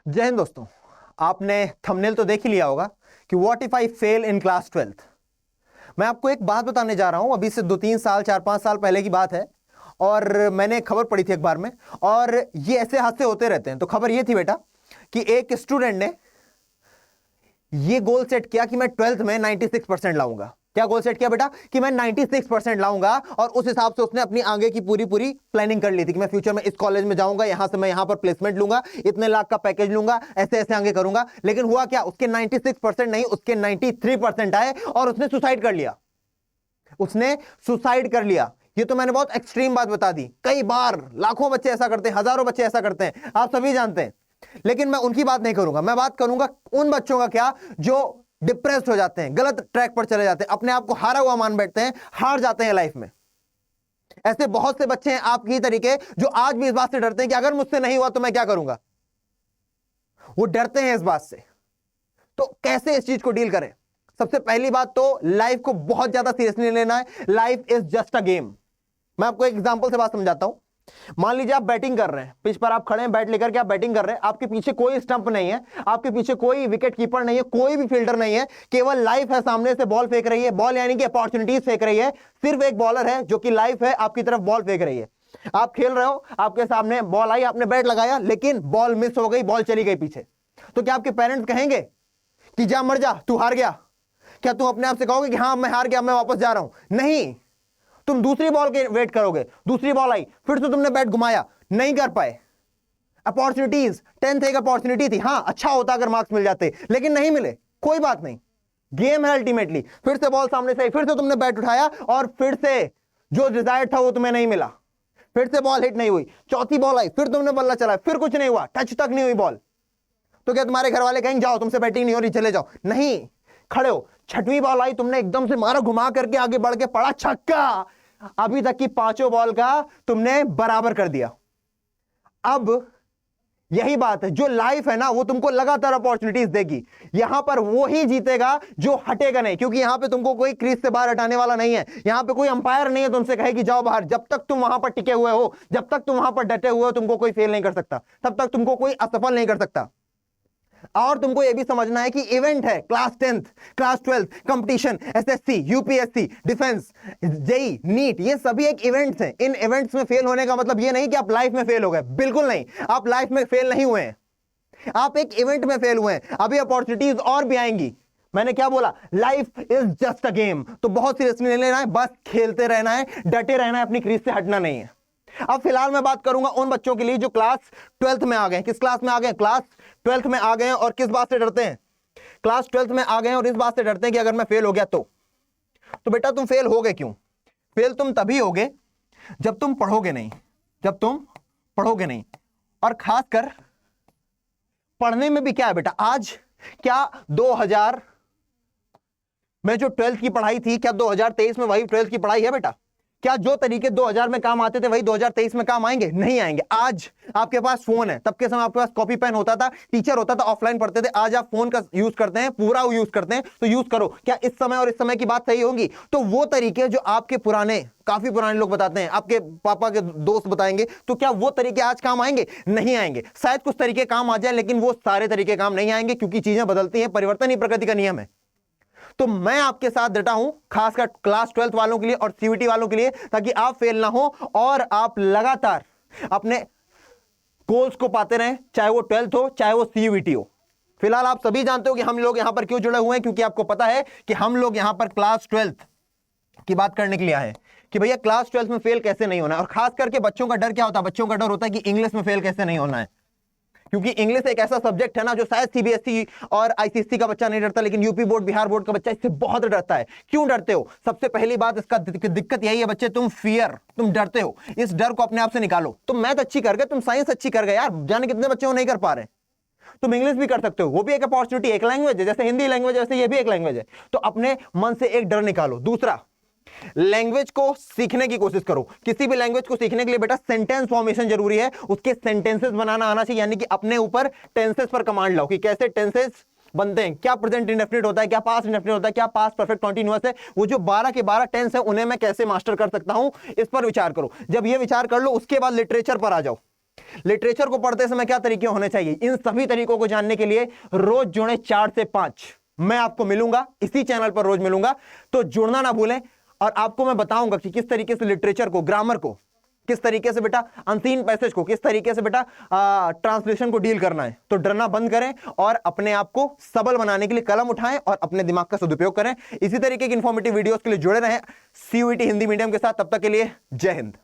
जय हिंद दोस्तों। आपने थंबनेल तो देख ही लिया होगा कि what if I fail in class 12th। मैं आपको एक बात बताने जा रहा हूं, अभी से 2-3 साल 4-5 साल पहले की बात है और मैंने खबर पढ़ी थी अखबार में। और ये ऐसे हादसे होते रहते हैं। तो खबर ये थी बेटा कि एक स्टूडेंट ने ये गोल सेट किया कि मैं 12th में 96% लाऊंगा। क्या गोल सेट किया बेटा? कि मैं 96% लाऊंगा। और उस हिसाब से उसने अपनी आगे की पूरी प्लानिंग कर ली थी कि मैं फ्यूचर में इस कॉलेज में जाऊंगा, यहां से मैं यहां पर प्लेसमेंट लूंगा, इतने लाख का पैकेज लूंगा, ऐसे ऐसे आगे करूंगा। लेकिन हुआ क्या? उसके 96% नहीं, उसके 93% आए और उसने सुसाइड कर लिया। उसने सुसाइड कर लिया। ये तो मैंने बहुत एक्सट्रीम बात बता दी। कई बार लाखों बच्चे ऐसा करते हैं, हजारों बच्चे ऐसा करते हैं, आप सभी जानते हैं। लेकिन मैं उनकी बात नहीं करूंगा। मैं बात करूंगा उन बच्चों का क्या जो डिप्रेस्ड हो जाते हैं, गलत ट्रैक पर चले जाते हैं, अपने आप को हारा हुआ मान बैठते हैं, हार जाते हैं लाइफ में। ऐसे बहुत से बच्चे हैं आपकी तरीके जो आज भी इस बात से डरते हैं कि अगर मुझसे नहीं हुआ तो मैं क्या करूंगा। वो डरते हैं इस बात से। तो कैसे इस चीज को डील करें? सबसे पहली बात तो लाइफ को बहुत ज्यादा सीरियसली लेना है। Life is just a game. मैं आपको एक एग्जांपल से बात समझाता हूं। मान लीजिए आप बैटिंग कर रहे हैं, पिच पर आप खड़े हैं, बैट लेकर के आप बैटिंग कर रहे हैं, आपके पीछे कोई स्टंप नहीं है, आपके पीछे कोई विकेट कीपर नहीं है, कोई भी फील्डर नहीं है, केवल लाइफ है सामने से बॉल फेंक रही है। बॉल यानी कि अपॉर्चुनिटीज फेंक रही है। सिर्फ एक बॉलर है जो कि लाइफ है आपकी तरफ बॉल फेंक रही है। आप खेल रहे हो, आपके सामने बॉल आई, आपने बैट लगाया, लेकिन बॉल मिस हो गई, बॉल चली गई पीछे। तो क्या आपके पेरेंट्स कहेंगे कि जा मर जा, तू हार गया? क्या तुम अपने आप से कहोगे कि हाँ मैं हार गया, मैं वापस जा रहा हूं? नहीं, तुम दूसरी बॉल के वेट करोगे। दूसरी बॉल आई, फिर से तुमने बैट घुमाया, नहीं कर पाए। अपॉर्चुनिटीज, 10th एक अपॉर्चुनिटी थी, हाँ अच्छा होता अगर मार्क्स मिल जाते, लेकिन नहीं मिले, कोई बात नहीं, गेम है अल्टीमेटली। फिर से बॉल सामने से आई, फिर से तुमने बैट उठाया और फिर से जो डिजायर था वो तुम्हें नहीं मिला, फिर से बॉल हिट नहीं हुई। चौथी बॉल आई, फिर तुमने बल्ला चलाया, फिर कुछ नहीं हुआ, टच तक नहीं हुई बॉल। तो क्या तुम्हारे घर वाले कहेंगे जाओ तुमसे बैटिंग नहीं हो रही, चले जाओ? नहीं, खड़े हो। छठवीं बॉल आई, तुमने एकदम से मारा, घुमा करके आगे बढ़ के पड़ा, छक्का। अभी तक की 5 बॉल का तुमने बराबर कर दिया। अब यही बात है, जो लाइफ है ना वो तुमको लगातार अपॉर्चुनिटीज देगी। यहां पर वो ही जीतेगा जो हटेगा नहीं, क्योंकि यहां पे तुमको कोई क्रीज से बाहर हटाने वाला नहीं है। यहां पे कोई अंपायर नहीं है तुमसे कहे कि जाओ बाहर। जब तक तुम वहां पर टिके हुए हो, जब तक तुम वहां पर डटे हुए हो, तुमको कोई फेल नहीं कर सकता, तब तक तुमको कोई असफल नहीं कर सकता। और तुमको यह भी समझना है कि इवेंट है, class 10th, class 12th, competition, SSC, UPSC, defence, JE, NEET, ये सभी एक इवेंट्स हैं। इन इवेंट्स में फेल होने का मतलब ये नहीं कि आप लाइफ में फेल हो गए, बिल्कुल नहीं। आप लाइफ में फेल नहीं हुए हैं, आप एक इवेंट में फेल हुए हैं। अभी अपॉर्चुनिटीज और भी आएंगी। मैंने क्या बोला? Life is just a game. तो बहुत सीरियसली नहीं लेना है, बस खेलते रहना है, डटे रहना है, अपनी क्रीज से हटना नहीं है। अब फिलहाल मैं बात करूंगा उन बच्चों के लिए जो क्लास 12th में आ गए। किस क्लास में आ गए? क्लास 12th में आ गए हैं। और किस बात से डरते हैं? क्लास 12th में आ गए हैं और इस बात से डरते हैं कि अगर मैं फेल हो गया तो बेटा तुम फेल हो गए क्यों? फेल तुम तभी होगे जब तुम पढ़ोगे नहीं, जब तुम पढ़ोगे नहीं। और खासकर पढ़ने में भी क्या है बेटा, आज क्या 2000 में जो 12th की पढ़ाई थी, क्या 2023 में वही 12th की पढ़ाई है बेटा? क्या जो तरीके 2000 में काम आते थे वही 2023 में काम आएंगे? नहीं आएंगे। आज आपके पास फोन है, तब के समय आपके पास कॉपी पेन होता था, टीचर होता था, ऑफलाइन पढ़ते थे। आज आप फोन का यूज करते हैं, पूरा यूज करते हैं, तो यूज करो। क्या इस समय और इस समय की बात सही होगी? तो वो तरीके जो आपके पुराने, काफी पुराने लोग बताते हैं, आपके पापा के दोस्त बताएंगे, तो क्या वो तरीके आज काम आएंगे? नहीं आएंगे। शायद कुछ तरीके काम आ जाए, लेकिन वो सारे तरीके काम नहीं आएंगे, क्योंकि चीजें बदलती हैं, परिवर्तन ही प्रकृति का नियम है। तो मैं आपके साथ डटा हूं, खासकर क्लास 12th वालों के लिए और सीयूईटी वालों के लिए, ताकि आप फेल ना हो और आप लगातार अपने गोल्स को पाते रहें, चाहे वो 12th हो, चाहे वो सीयूईटी हो। फिलहाल आप सभी जानते हो कि हम लोग यहां पर क्यों जुड़े हुए हैं, क्योंकि आपको पता है कि हम लोग यहां पर क्लास 12th की बात करने के लिए आए हैं कि भैया क्लास 12th में फेल कैसे नहीं होना है। और खास करके बच्चों का डर क्या होता है? बच्चों का डर होता है कि इंग्लिश में फेल कैसे नहीं होना है, क्योंकि इंग्लिश एक ऐसा सब्जेक्ट है ना जो शायद सीबीएसई और आईसीएसई का बच्चा नहीं डरता, लेकिन यूपी बोर्ड, बिहार बोर्ड का बच्चा इससे बहुत डरता है। क्यों डरते हो? सबसे पहली बात इसका दिक्कत यही है बच्चे, तुम डरते हो। इस डर को अपने आप से निकालो। तुम मैथ अच्छी कर गए, तुम साइंस अच्छी कर गए, यार जाने कितने बच्चे वो नहीं कर पा रहे। तुम इंग्लिश भी कर सकते हो, वो भी एक अपॉर्चुनिटी, एक लैंग्वेज है, जैसे हिंदी लैंग्वेज है वैसे ये भी एक लैंग्वेज है। तो अपने मन से एक डर निकालो। दूसरा, लैंग्वेज को सीखने की कोशिश करो। किसी भी लैंग्वेज को सीखने के लिए बेटा सेंटेंस फॉर्मेशन जरूरी है, उसके सेंटेंसेस बनाना आना चाहिए, यानी कि अपने ऊपर टेंसेस पर कमांड लाओ कि कैसे टेंसेस बनते हैं, क्या प्रेजेंट इंडेफिनिट होता है, क्या पास्ट इंडेफिनिट होता है, क्या पास्ट परफेक्ट कंटीन्यूअस है। वो जो 12 के 12 टेंस है उन्हें मैं कैसे मास्टर कर सकता हूं, इस पर विचार करो। जब ये विचार कर लो उसके बाद लिटरेचर पर आ जाओ लिटरेचर को पढ़ते समय क्या तरीके होने चाहिए, इन सभी तरीकों को जानने के लिए रोज जुड़े 4 से 5। मैं आपको मिलूंगा इसी चैनल पर, रोज मिलूंगा, तो जुड़ना ना भूलें। और आपको मैं बताऊंगा कि किस तरीके से लिटरेचर को, ग्रामर को, किस तरीके से बेटा अनसीन पैसेज को, किस तरीके से बेटा ट्रांसलेशन को डील करना है। तो डरना बंद करें और अपने आप को सबल बनाने के लिए कलम उठाएं और अपने दिमाग का सदुपयोग करें। इसी तरीके की इंफॉर्मेटिव वीडियोस के लिए जुड़े रहें CUET हिंदी मीडियम के साथ। तब तक के लिए जय हिंद।